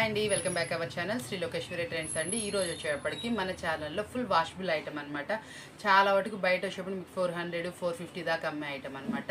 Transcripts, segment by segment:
అండి welcome back our channel Shri Lokeshwari trends అండి. ఈ రోజు వచ్చేటప్పటికి మన ఛానల్లో ఫుల్ వాషబుల్ ఐటమ్ అనమాట. చాలా వరకు బయట వచ్చేప్పుడు మీకు 400 450 దాకా అమ్మే ఐటమ్ అనమాట.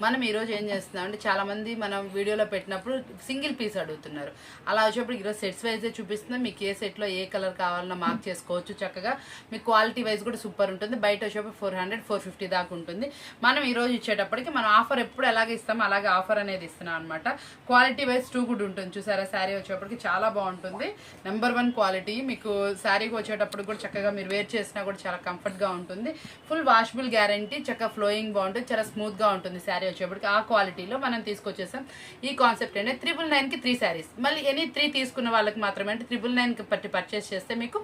మనం ఈరోజు ఏం చేస్తున్నాం అంటే చాలామంది మనం వీడియోలో పెట్టినప్పుడు సింగిల్ పీస్ అడుగుతున్నారు. అలా వచ్చేప్పుడు ఈరోజు సెట్స్ వైజే చూపిస్తున్నాం. మీకు ఏ సెట్లో ఏ కలర్ కావాలన్నా మార్క్ చేసుకోవచ్చు చక్కగా. మీకు క్వాలిటీ వైజ్ కూడా సూపర్ ఉంటుంది. బయట వచ్చేప్పుడు 400 450 దాకా ఉంటుంది. మనం ఈరోజు ఇచ్చేటప్పటికి మనం ఆఫర్ ఎప్పుడు ఎలాగే ఇస్తామో అలాగే ఆఫర్ అనేది ఇస్తున్నాం అనమాట. క్వాలిటీ వైజ్ టూ గుడ్ ఉంటుంది. చూసారా శారీ వచ్చేటప్పటికి చాలా బాగుంటుంది. Number 1 quality. మీకు శారీకి వచ్చేటప్పుడు కూడా చక్కగా మీరు వేర్ చేసినా కూడా చాలా కంఫర్ట్గా ఉంటుంది. Full washable guarantee. చక్కగా ఫ్లోయింగ్ బాగుంటుంది. చాలా స్మూత్గా ఉంటుంది శారీ వచ్చేటప్పటికి. ఆ క్వాలిటీలో మనం తీసుకొచ్చేసాం. ఈ కాన్సెప్ట్ అంటే 999కి 3 శారీస్. మళ్ళీ ఎనీ 3 తీసుకున్న వాళ్ళకి మాత్రమే అంటే 999కి పర్చేస్ చేస్తే మీకు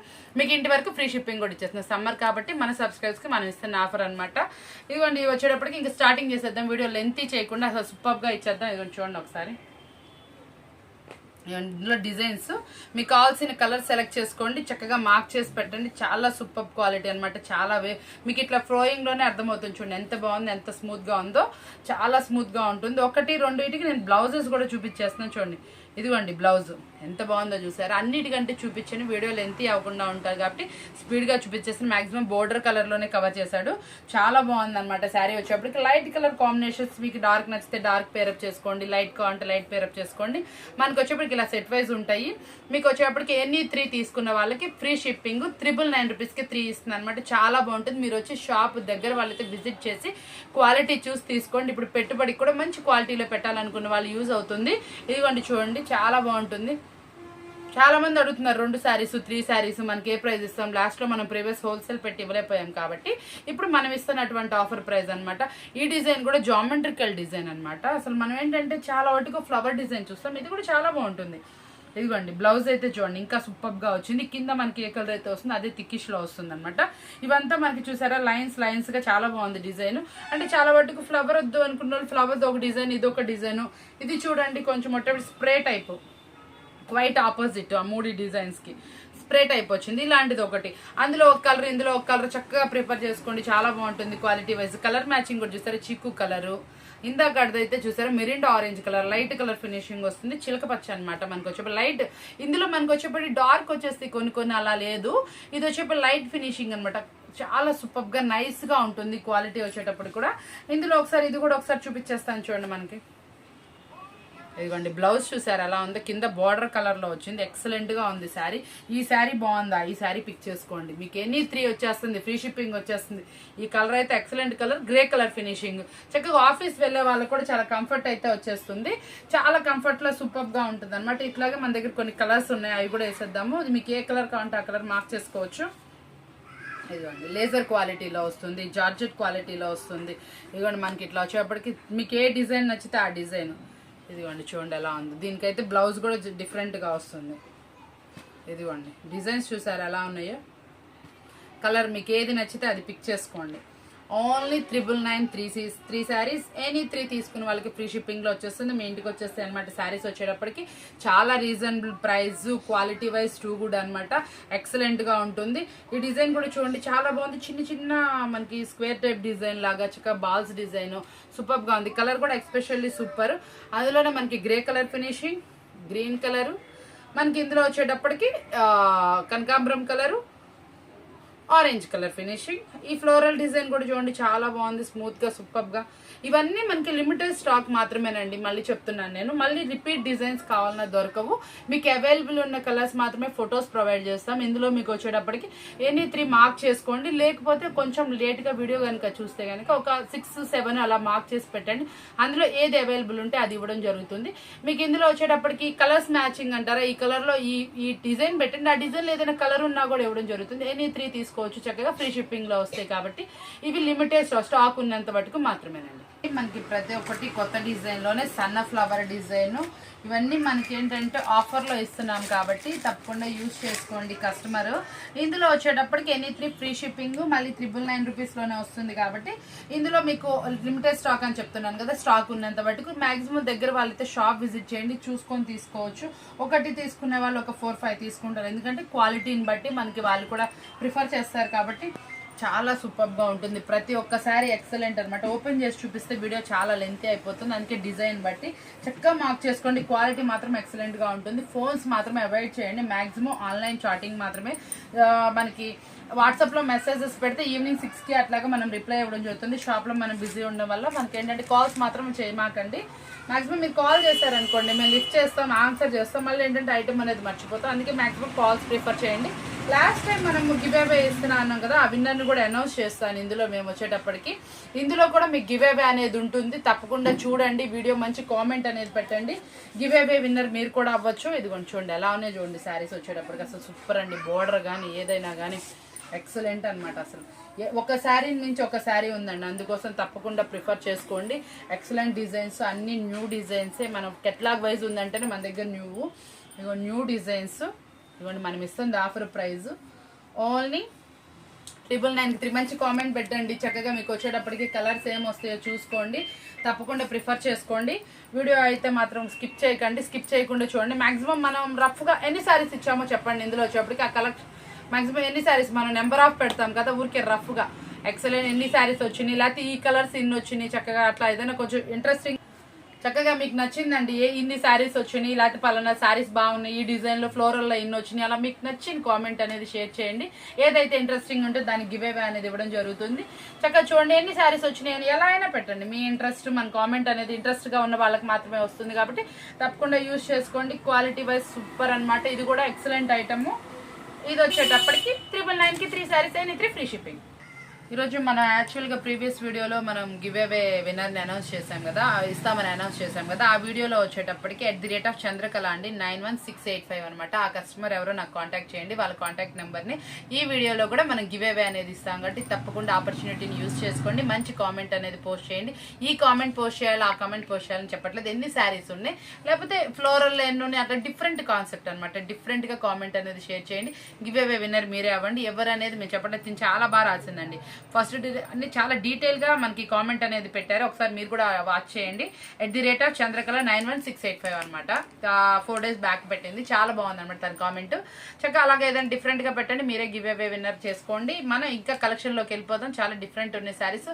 ఇంటి వరకు ఫ్రీ షిప్పింగ్ కూడా ఇచ్చేస్తుంది. సమ్మర్ కాబట్టి మన సబ్స్క్రైబర్స్కి మనం ఇస్తున్న ఆఫర్ అనమాట. ఇదిగోండి వచ్చేటప్పటికి ఇంకా స్టార్టింగ్ చేసేద్దాం. వీడియో లెంతీ చేయకుండా అసలు సూపర్గా ఇచ్చేద్దాం. ఇదిగోండి చూడండి ఒకసారి. ఇందులో డిజైన్స్ మీకు కావాల్సిన కలర్ సెలెక్ట్ చేసుకోండి. చక్కగా మార్క్ చేసి పెట్టండి. చాలా సూపర్ క్వాలిటీ అనమాట. చాలా మీకు ఇట్లా ఫ్లోయింగ్లోనే అర్థమవుతుంది. చూడండి ఎంత బాగుంది, ఎంత స్మూత్గా ఉందో. చాలా స్మూత్గా ఉంటుంది. 1 2 నేను బ్లౌజెస్ కూడా చూపించేస్తున్నాను. చూడండి ఇదిగోండి బ్లౌజ్ ఎంత బాగుందో చూసారు. అన్నిటికంటే చూపించండి. వీడియో లెంతీ అవ్వకుండా ఉంటారు కాబట్టి స్పీడ్గా చూపించేస్తాను. మాక్సిమం బోర్డర్ కలర్లోనే కవర్ చేశాడు. చాలా బాగుంది అనమాట. శారీ వచ్చేప్పటికి లైట్ కలర్ కాంబినేషన్స్. మీకు డార్క్ నచ్చితే డార్క్ పేరప్ చేసుకోండి, లైట్ కావాలంటే లైట్ పేరప్ చేసుకోండి. మనకు వచ్చేప్పటికి ఇలా సెట్ వైజ్ ఉంటాయి. మీకు వచ్చేప్పటికి ఎన్ని 3 తీసుకున్న వాళ్ళకి ఫ్రీ షిప్పింగ్ 999 రూపీస్కి 3 ఇస్తుంది అనమాట. చాలా బాగుంటుంది. మీరు వచ్చి షాప్ దగ్గర వాళ్ళైతే విజిట్ చేసి క్వాలిటీ చూసి తీసుకోండి. ఇప్పుడు పెట్టుబడికి కూడా మంచి క్వాలిటీలో పెట్టాలనుకున్న వాళ్ళు యూజ్ అవుతుంది. ఇదిగోండి చూడండి చాలా బాగుంటుంది. చాలా మంది అడుగుతున్నారు 2 శారీస్ 3 శారీస్ మనకి ఏ ప్రైస్ ఇస్తాం. లాస్ట్ లో మనం ప్రీవియస్ హోల్సేల్ పెట్టి ఇవ్వలేకపోయాం కాబట్టి ఇప్పుడు మనం ఇస్తున్నటువంటి ఆఫర్ ప్రైస్ అనమాట. ఈ డిజైన్ కూడా జామెట్రికల్ డిజైన్ అనమాట. అసలు మనం ఏంటంటే చాలా వాటికి ఫ్లవర్ డిజైన్ చూస్తాం. ఇది కూడా చాలా బాగుంటుంది. ఇదిగోండి బ్లౌజ్ అయితే చూడండి ఇంకా సూపర్ గా వచ్చింది. కింద మనకి ఏ కలర్ అయితే వస్తుందో అదే థిక్కిష్ లో వస్తుంది అనమాట. ఇవంతా మనకి చూసారా లైన్స్ గా చాలా బాగుంది డిజైన్. అంటే చాలా వాటికి ఫ్లవర్ వద్దు అనుకున్న వాళ్ళు ఫ్లవర్ ఒక డిజైన్, ఇది ఒక డిజైన్. ఇది చూడండి కొంచెం మొట్ట స్ప్రే టైప్, వైట్ ఆపోజిట్ ఆ 3 డిజైన్స్ కి స్ప్రే టైప్ వచ్చింది. ఇలాంటిది ఒకటి. అందులో ఒక కలర్ ఇందులో ఒక కలర్ చక్కగా ప్రిఫర్ చేసుకోండి. చాలా బాగుంటుంది క్వాలిటీ వైజ్. కలర్ మ్యాచింగ్ కూడా చూసారా చిక్కు కలరు. ఇందాక అడిదైతే చూసారా Mirinda orange colour light colour finishing వస్తుంది. చిలక పచ్చ అనమాట. మనకు వచ్చేప్పుడు లైట్ ఇందులో మనకు వచ్చేప్పటి డార్క్ వచ్చేసి కొన్ని అలా లేదు. ఇది వచ్చేప్పుడు లైట్ ఫినిషింగ్ అనమాట. చాలా సూపర్ గా నైస్ గా ఉంటుంది క్వాలిటీ వచ్చేటప్పుడు కూడా. ఇందులో ఒకసారి ఇది కూడా ఒకసారి చూపించేస్తాను చూడండి. మనకి ఇదిగోండి బ్లౌజ్ చూసారు ఎలా ఉందో. కింద బార్డర్ కలర్ లో వచ్చింది. ఎక్సలెంట్ గా ఉంది శారీ. ఈ శారీ బాగుందా, ఈ శారీ పిక్ చేసుకోండి. మీకు ఎనీ 3 వచ్చేస్తుంది, ఫ్రీ షిప్పింగ్ వచ్చేస్తుంది. ఈ కలర్ అయితే excellent colour, grey colour finishing. చక్కగా ఆఫీస్ వెళ్లే వాళ్ళకి కూడా చాలా కంఫర్ట్ అయితే వచ్చేస్తుంది. చాలా కంఫర్ట్ లో సూపర్ గా ఉంటుంది అనమాట. ఇట్లాగే మన దగ్గర కొన్ని కలర్స్ ఉన్నాయి, అవి కూడా వేసేద్దాము. మీకు ఏ కలర్ కావాలంటే ఆ కలర్ మార్క్ చేసుకోవచ్చు. ఇదిగోండి లేజర్ క్వాలిటీలో వస్తుంది, జార్జెట్ క్వాలిటీలో వస్తుంది. ఇదిగోండి మనకి ఇట్లా వచ్చేప్పటికి మీకు ఏ డిజైన్ నచ్చితే ఆ డిజైన్. ఇదిగోండి చూడండి ఎలా ఉంది. దీనికైతే బ్లౌజ్ కూడా డిఫరెంట్గా వస్తుంది. ఇదిగోండి డిజైన్స్ చూసారు ఎలా ఉన్నాయో. కలర్ మీకు ఏది నచ్చితే అది పిక్ చేసుకోండి. ఓన్లీ 999 3 శారీస్. ఎనీ 3 తీసుకున్న వాళ్ళకి ఫ్రీ షిప్పింగ్ లో వచ్చేస్తుంది. మీ ఇంటికి వచ్చేస్తాయి అనమాట. శారీస్ వచ్చేటప్పటికి చాలా reasonable price, quality wise too good అనమాట. ఎక్సలెంట్ గా ఉంటుంది. ఈ డిజైన్ కూడా చూడండి చాలా బాగుంది. చిన్న మనకి స్క్వేర్ టైప్ డిజైన్ లాగా చక్కగా బాల్స్ డిజైన్ సూపర్ గా ఉంది. కలర్ కూడా ఎక్స్పెషల్లీ సూపర్. అందులోనే మనకి grey colour finishing, green colour, మనకి ఇందులో వచ్చేటప్పటికి కనకాంబరం కలరు, ఆరెంజ్ కలర్ ఫినిషింగ్. ఈ ఫ్లోరల్ డిజైన్ కూడా చూడండి చాలా బాగుంది. స్మూత్ గా సూపర్ గా. ఇవన్నీ మనకి లిమిటెడ్ స్టాక్ మాత్రమేనండి. మళ్ళీ చెప్తున్నాను నేను. మళ్ళీ రిపీట్ డిజైన్స్ కావాలన్నా దొరకవు. మీకు అవైలబుల్ ఉన్న కలర్స్ మాత్రమే ఫొటోస్ ప్రొవైడ్ చేస్తాం. ఇందులో మీకు వచ్చేటప్పటికి ఎనీ 3 మార్క్ చేసుకోండి. లేకపోతే కొంచెం లేట్ గా వీడియో కనుక చూస్తే కనుక ఒక 6 7 అలా మార్క్ చేసి పెట్టండి. అందులో ఏది అవైలబుల్ ఉంటే అది ఇవ్వడం జరుగుతుంది. మీకు ఇందులో వచ్చేటప్పటికి కలర్స్ మ్యాచింగ్ అంటారా, ఈ కలర్ లో ఈ డిజైన్ పెట్టండి. ఆ డిజైన్ లో ఏదైనా కలర్ ఉన్నా కూడా ఇవ్వడం జరుగుతుంది. ఎనీ 3 తీసుకోవచ్చు చక్కగా ఫ్రీ షిప్పింగ్ లో వస్తాయి కాబట్టి. ఇవి లిమిటెడ్ స్టాక్ ఉన్నంత మటుకు మాత్రమేనండి. మనకి ప్రతి ఒక్కటి కొత్త డిజైన్ లోనే సన్న ఫ్లవర్ డిజైన్. ఇవన్నీ మనకి ఏంటంటే ఆఫర్ లో ఇస్తున్నాం కాబట్టి తప్పకుండా యూజ్ చేసుకోండి కస్టమర్. ఇందులో వచ్చేటప్పటికి ఎనీ 3 ఫ్రీ షిప్పింగ్ మళ్ళీ 999 రూపీస్ లోనే వస్తుంది కాబట్టి ఇందులో మీకు లిమిటెడ్ స్టాక్ అని చెప్తున్నాను కదా. స్టాక్ ఉన్నంత మటుకు మాక్సిమం దగ్గర వాళ్ళైతే షాప్ విజిట్ చేయండి, చూసుకొని తీసుకోవచ్చు. ఒకటి తీసుకునే వాళ్ళు ఒక 4 5 తీసుకుంటారు. ఎందుకంటే క్వాలిటీని బట్టి మనకి వాళ్ళు కూడా ప్రిఫర్ చేస్తారు కాబట్టి చాలా సూపర్గా ఉంటుంది. ప్రతి ఒక్కసారి ఎక్సలెంట్ అనమాట. ఓపెన్ చేసి చూపిస్తే వీడియో చాలా లెంతీ అయిపోతుంది, అందుకే డిజైన్ బట్టి చక్కగా మార్క్ చేసుకోండి. క్వాలిటీ మాత్రం ఎక్సలెంట్గా ఉంటుంది. ఫోన్స్ మాత్రమే అవాయిడ్ చేయండి. మ్యాక్సిమం ఆన్లైన్ చాటింగ్ మాత్రమే. మనకి వాట్సాప్లో మెసేజెస్ పెడితే ఈవినింగ్ 6కి అట్లాగా మనం రిప్లై ఇవ్వడం జరుగుతుంది. షాప్లో మనం బిజీ ఉండడం వల్ల మనకి ఏంటంటే కాల్స్ మాత్రం చేయమాకండి. మాక్సిమం మీరు కాల్ చేశారనుకోండి, మేము లిఫ్ట్ చేస్తాం, ఆన్సర్ చేస్తాం, మళ్ళీ ఏంటంటే ఐటమ్ అనేది మర్చిపోతాం. అందుకే మాక్సిమం కాల్స్ ప్రిఫర్ చేయండి. లాస్ట్ టైం మనం గివ్ అవే ఇస్తున్నా అన్నాం కదా, ఆ విన్నర్ని కూడా అనౌన్స్ చేస్తాను ఇందులో మేము వచ్చేటప్పటికి. ఇందులో కూడా మీకు గివ్ అవే అనేది ఉంటుంది, తప్పకుండా చూడండి వీడియో. మంచి కామెంట్ అనేది పెట్టండి. గివ్ అవే విన్నర్ మీరు కూడా అవ్వచ్చు. ఇదిగోండి చూడండి ఎలా ఉన్నాయి చూడండి శారీస్ వచ్చేటప్పటికి. అసలు సూపర్ అండి. బోర్డర్ కానీ ఏదైనా కానీ ఎక్సలెంట్ అనమాట. అసలు ఒక శారీ నుంచి ఒక శారీ ఉందండి, అందుకోసం తప్పకుండా ప్రిఫర్ చేసుకోండి. ఎక్సలెంట్ డిజైన్స్, అన్ని న్యూ డిజైన్సే. మనం కెట్లాగ్ వైజ్ ఉందంటేనే మన దగ్గర న్యూ డిజైన్స్. ఇవ్వండి మనం ఇస్తుంది ఆఫర్ ప్రైస్ ఓన్లీ 999. మంచి కామెంట్ పెట్టండి చక్కగా. మీకు వచ్చేటప్పటికి కలర్స్ ఏం వస్తాయో చూసుకోండి, తప్పకుండా ప్రిఫర్ చేసుకోండి. వీడియో అయితే మాత్రం స్కిప్ చేయకండి, స్కిప్ చేయకుండా చూడండి. మాక్సిమం మనం రఫ్గా ఎన్ని శారీస్ ఇచ్చామో చెప్పండి. ఇందులో వచ్చేటప్పటికి ఆ కలెక్షన్ మాక్సిమం ఎన్ని శారీస్ మనం నెంబర్ ఆఫ్ పెడతాం కదా ఊరికే రఫ్గా. ఎక్సలెంట్ ఎన్ని శారీస్ వచ్చినాయి, లేకపోతే ఈ కలర్స్ ఇన్ని వచ్చినాయి, చక్కగా అట్లా ఏదైనా కొంచెం ఇంట్రెస్టింగ్ చక్కగా మీకు నచ్చిందండి ఇన్ని శారీస్ వచ్చినాయి, లేకపోతే పలానా శారీస్ బాగున్నాయి, ఈ డిజైన్లో ఫ్లోరల్లో ఇన్ని వచ్చినాయి, అలా మీకు నచ్చిన కామెంట్ అనేది షేర్ చేయండి. ఏదైతే ఇంట్రెస్టింగ్ ఉంటే దానికి గివ్ అవే అనేది ఇవ్వడం జరుగుతుంది. చక్కగా చూడండి ఎన్ని శారీస్ వచ్చినాయి అని ఎలా అయినా పెట్టండి. మీ ఇంట్రెస్ట్, మన కామెంట్ అనేది ఇంట్రెస్ట్గా ఉన్న వాళ్ళకి మాత్రమే వస్తుంది కాబట్టి తప్పకుండా యూజ్ చేసుకోండి. క్వాలిటీ వైజ్ సూపర్ అనమాట. ఇది కూడా ఎక్సలెంట్ ఐటమ్. ఇది వచ్చేటప్పటికి 999కి 3 శారీస్ అయినా 3 ఫ్రీ షిప్పింగ్. ఈరోజు మనం యాక్చువల్గా ప్రీవియస్ వీడియోలో మనం గివ్ అవే విన్నర్ని అనౌన్స్ చేసాం కదా, ఇస్తామని అనౌన్స్ చేసాం కదా. ఆ వీడియోలో వచ్చేటప్పటికి @చంద్రకళ అండి 91685 అనమాట. ఆ కస్టమర్ ఎవరో నాకు కాంటాక్ట్ చేయండి, వాళ్ళ కాంటాక్ట్ నెంబర్ని. ఈ వీడియోలో కూడా మనం గివ్ అవే అనేది ఇస్తాం కాబట్టి తప్పకుండా ఆపర్చునిటీని యూజ్ చేసుకోండి. మంచి కామెంట్ అనేది పోస్ట్ చేయండి. ఈ కామెంట్ పోస్ట్ చేయాలి, ఆ కామెంట్ పోస్ట్ చేయాలని చెప్పట్లేదు. ఎన్ని శారీస్ ఉన్నాయి, లేకపోతే ఫ్లోరల్ ఎన్ని ఉన్నాయి, అట్లా డిఫరెంట్ కాన్సెప్ట్ అనమాట. డిఫరెంట్గా కామెంట్ అనేది షేర్ చేయండి. గివ్ అవే విన్నర్ మీరే అవ్వండి. ఎవరు అనేది మేము చెప్పట్లేదు. చాలా బాగా రాసిందండి. ఫస్ట్ అన్ని చాలా డీటెయిల్గా మనకి కామెంట్ అనేది పెట్టారు, ఒకసారి మీరు కూడా వాచ్ చేయండి. @చంద్రకళ 91685 అనమాట. 4 days బ్యాక్ పెట్టింది. చాలా బాగుంది అనమాట తన కామెంట్. చక్కగా అలాగే ఏదైనా డిఫరెంట్గా పెట్టండి, మీరే గివ్ అవే విన్నర్ చేసుకోండి. మనం ఇంకా కలెక్షన్లోకి వెళ్ళిపోతాం. చాలా డిఫరెంట్ ఉన్నాయి శారీస్.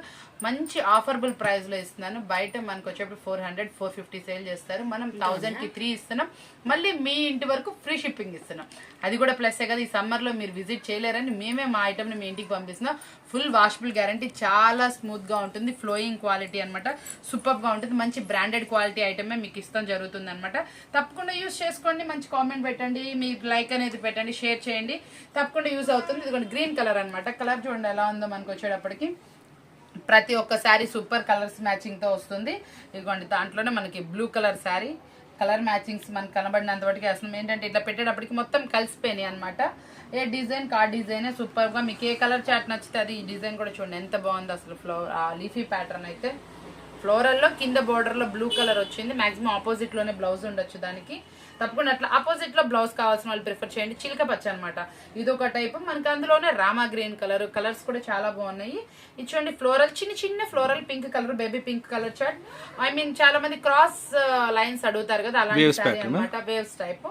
మంచి ఆఫర్బుల్ ప్రైస్లో ఇస్తున్నాను. బయట మనకు వచ్చేప్పుడు 400, 450 సేల్ చేస్తారు, మనం 1000కి 3 ఇస్తున్నాం. మళ్ళీ మీ ఇంటి వరకు ఫ్రీ షిప్పింగ్ ఇస్తున్నాం. అది కూడా ప్లస్సే కదా. ఈ సమ్మర్లో మీరు విజిట్ చేయలేరని మేమే మా ఐటమ్ని మీ ఇంటికి పంపిస్తున్నాం. ఫుల్ వాషబుల్ గ్యారంటీ, చాలా స్మూత్గా ఉంటుంది, ఫ్లోయింగ్ క్వాలిటీ అనమాట. సూపర్గా ఉంటుంది. మంచి బ్రాండెడ్ క్వాలిటీ ఐటమే మీకు ఇస్తాం జరుగుతుంది అనమాట. తప్పకుండా యూజ్ చేసుకోండి. మంచి కామెంట్ పెట్టండి, మీరు లైక్ అనేది పెట్టండి, షేర్ చేయండి, తప్పకుండా యూజ్ అవుతుంది. ఇది గ్రీన్ కలర్ అనమాట. కలర్ చూడండి ఎలా ఉందో మనకు వచ్చేటప్పటికి. ప్రతి ఒక్క శారీ సూపర్ కలర్స్ మ్యాచింగ్తో వస్తుంది. ఇదిగోండి దాంట్లోనే మనకి blue colour sari, colour matchings మనకు కనబడినంత వరకు వేస్తున్నాం. ఏంటంటే ఇట్లా పెట్టేటప్పటికి మొత్తం కలిసిపోయినాయి అనమాట. ఏ డిజైన్ కా డిజైనే సూపర్గా. మీకు ఏ కలర్ చాట్ నచ్చితే అది. ఈ డిజైన్ కూడా చూడండి ఎంత బాగుంది అసలు. లీఫీ ప్యాటర్న్ అయితే ఫ్లోరల్లో కింద బోర్డర్లో బ్లూ కలర్ వచ్చింది. మాక్సిమం ఆపోజిట్లోనే బ్లౌజ్ ఉండొచ్చు దానికి. తప్పకుండా అట్లా ఆపోజిట్లో బ్లౌజ్ కావాల్సిన వాళ్ళు ప్రిఫర్ చేయండి. చిలక పచ్చ అనమాట. ఇదొక టైపు. మనకి అందులోనే రామా గ్రీన్ కలర్. కలర్స్ కూడా చాలా బాగున్నాయి. ఇది చూడండి ఫ్లోరల్, చిన్న చిన్న floral pink colour, baby pink colour chart. చాలా మంది క్రాస్ లైన్స్ అడుగుతారు కదా, అలాంటి సారీ అనమాట. Waves type.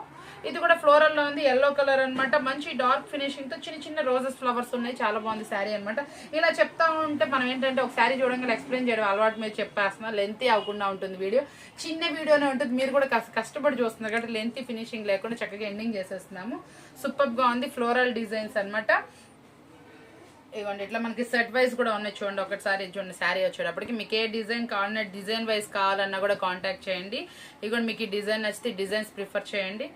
ఇది కూడా ఫ్లోరల్ లో ఉంది, ఎల్లో కలర్ అనమాట. మంచి డార్క్ ఫినిషింగ్ తో చిన్న చిన్న రోజెస్ ఫ్లవర్స్ ఉన్నాయి. చాలా బాగుంది శారీ అనమాట. ఇలా చెప్తా ఉంటే మనం ఏంటంటే ఒక శారీ చూడంగానే ఎక్స్ప్లెయిన్ చేయడం అలవాటు మీద చెప్పేస్తున్నా. లెంతీ అవ్వకుండా ఉంటుంది వీడియో. చిన్న వీడియోనే ఉంటుంది, మీరు కూడా కష్టపడి చూస్తున్నారు కాబట్టి లెంతీ ఫినిషింగ్ లేకుండా చక్కగా ఎండింగ్ చేసేస్తున్నాము. సూపర్ గా ఉంది. ఫ్లోరల్ డిజైన్స్ అనమాట. ఇవ్వండి ఇట్లా మనకి సెట్ వైజ్ కూడా ఉన్నాయి చూడండి. ఒకసారి చూడండి శారీ వచ్చేటప్పటికి మీకు ఏ డిజైన్ కావాలన్నా, డిజైన్ వైజ్ కావాలన్నా కూడా కాంటాక్ట్ చేయండి. ఇవ్వండి మీకు ఈ డిజైన్ నచ్చితే డిజైన్స్ ప్రిఫర్ చేయండి.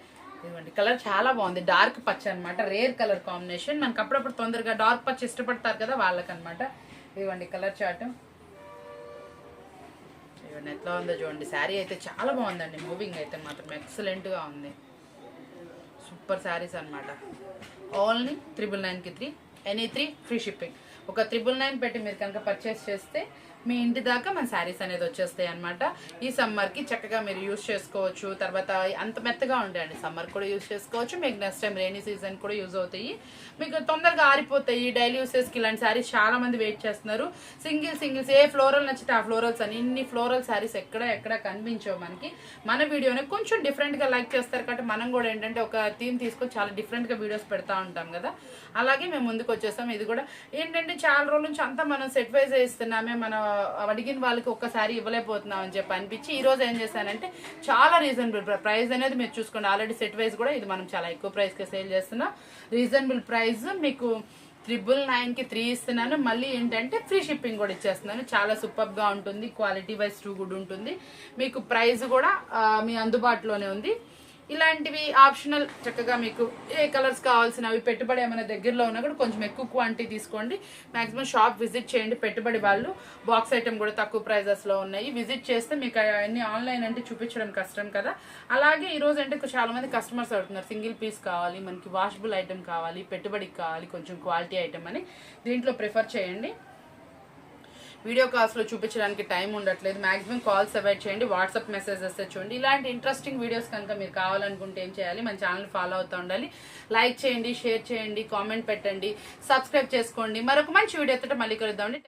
ఇవ్వండి కలర్ చాలా బాగుంది. డార్క్ పచ్చ అనమాట. Rare colour combination. మనకు అప్పుడప్పుడు తొందరగా డార్క్ పచ్చ ఇష్టపడతారు కదా వాళ్ళకనమాట. ఇవ్వండి కలర్ చార్ట్. ఇవ్వండి ఎట్లా ఉందో చూడండి. శారీ అయితే చాలా బాగుందండి. మూవింగ్ అయితే మాత్రం ఎక్సలెంట్గా ఉంది. సూపర్ శారీస్ అనమాట. ఓన్లీ 999కి 3, ఎనీ 3 ఫ్రీ షిప్పింగ్. ఒక 999 పెట్టి మీరు కనుక పర్చేస్ చేస్తే మీ ఇంటి దాకా మన శారీస్ అనేది వచ్చేస్తాయి అనమాట. ఈ సమ్మర్కి చక్కగా మీరు యూస్ చేసుకోవచ్చు. తర్వాత అంత మెత్తగా ఉంటాయండి, సమ్మర్ కూడా యూస్ చేసుకోవచ్చు. మీకు నెక్స్ట్ టైం రైనీ సీజన్ కూడా యూజ్ అవుతాయి. మీకు తొందరగా ఆరిపోతాయి. డైలీ యూసెస్కి ఇలాంటి శారీస్ చాలా మంది వెయిట్ చేస్తున్నారు. సింగిల్స్ ఏ ఫ్లోరల్ నచ్చితే ఆ ఫ్లోరల్స్ అని, ఇన్ని ఫ్లోరల్ శారీస్ ఎక్కడ కనిపించవు మనకి. మన వీడియోని కొంచెం డిఫరెంట్గా లైక్ చేస్తారు కాబట్టి మనం కూడా ఏంటంటే ఒక థీమ్ తీసుకొని చాలా డిఫరెంట్గా వీడియోస్ పెడతా ఉంటాం కదా, అలాగే మేము ముందుకు వచ్చేస్తాం. ఇది కూడా ఏంటంటే చాలా రోజుల నుంచి అంతా మనం సెట్ వైజ్ ఇస్తున్నామే, మనం అడిగిన వాళ్ళకి ఒక్కసారి ఇవ్వలేకపోతున్నాం అని చెప్పి అనిపించి ఈ రోజు ఏం చేశానంటే చాలా రీజనబుల్ ప్రైస్ అనేది మీరు చూసుకోండి. ఆల్రెడీ సెట్ వైజ్ కూడా ఇది మనం చాలా ఎక్కువ ప్రైస్కి సేల్ చేస్తున్నాం. రీజనబుల్ ప్రైస్ మీకు 999కి 3 ఇస్తున్నాను. మళ్ళీ ఏంటంటే ఫ్రీ షిప్పింగ్ కూడా ఇచ్చేస్తున్నాను. చాలా సూపర్గా ఉంటుంది. క్వాలిటీ వైజ్ టూ గుడ్ ఉంటుంది. మీకు ప్రైస్ కూడా మీ అందుబాటులోనే ఉంది. ఇలాంటివి ఆప్షనల్. చక్కగా మీకు ఏ కలర్స్ కావాల్సినవి పెట్టుబడి ఏమైనా దగ్గరలో ఉన్నా కూడా కొంచెం ఎక్కువ క్వాంటిటీ తీసుకోండి. మాక్సిమం షాప్ విజిట్ చేయండి. పెట్టుబడి వాళ్ళు బాక్స్ ఐటమ్ కూడా తక్కువ ప్రైజెస్లో ఉన్నాయి. విజిట్ చేస్తే మీకు అన్ని ఆన్లైన్ అంటే చూపించడం కష్టం కదా. అలాగే ఈరోజు అంటే చాలా మంది కస్టమర్స్ అడుగుతున్నారు, సింగిల్ పీస్ కావాలి, మనకి వాషబుల్ ఐటమ్ కావాలి, పెట్టుబడికి కావాలి, కొంచెం క్వాలిటీ ఐటమ్ అని. దీంట్లో ప్రిఫర్ చేయండి. వీడియో కాల్స్లో చూపించడానికి టైం ఉండట్లేదు. మాక్సిమం కాల్స్ అవాయిడ్ చేయండి. వాట్సాప్ మెసేజెస్ చూడండి. ఇలాంటి ఇంట్రెస్టింగ్ వీడియోస్ కనుక మీరు కావాలనుకుంటే ఏం చేయాలి, మన ఛానల్ ఫాలో అవుతూ ఉండాలి. లైక్ చేయండి, షేర్ చేయండి, కామెంట్ పెట్టండి, సబ్స్క్రైబ్ చేసుకోండి. మరొక మంచి వీడియోతో మళ్ళీ కలుద్దామండి.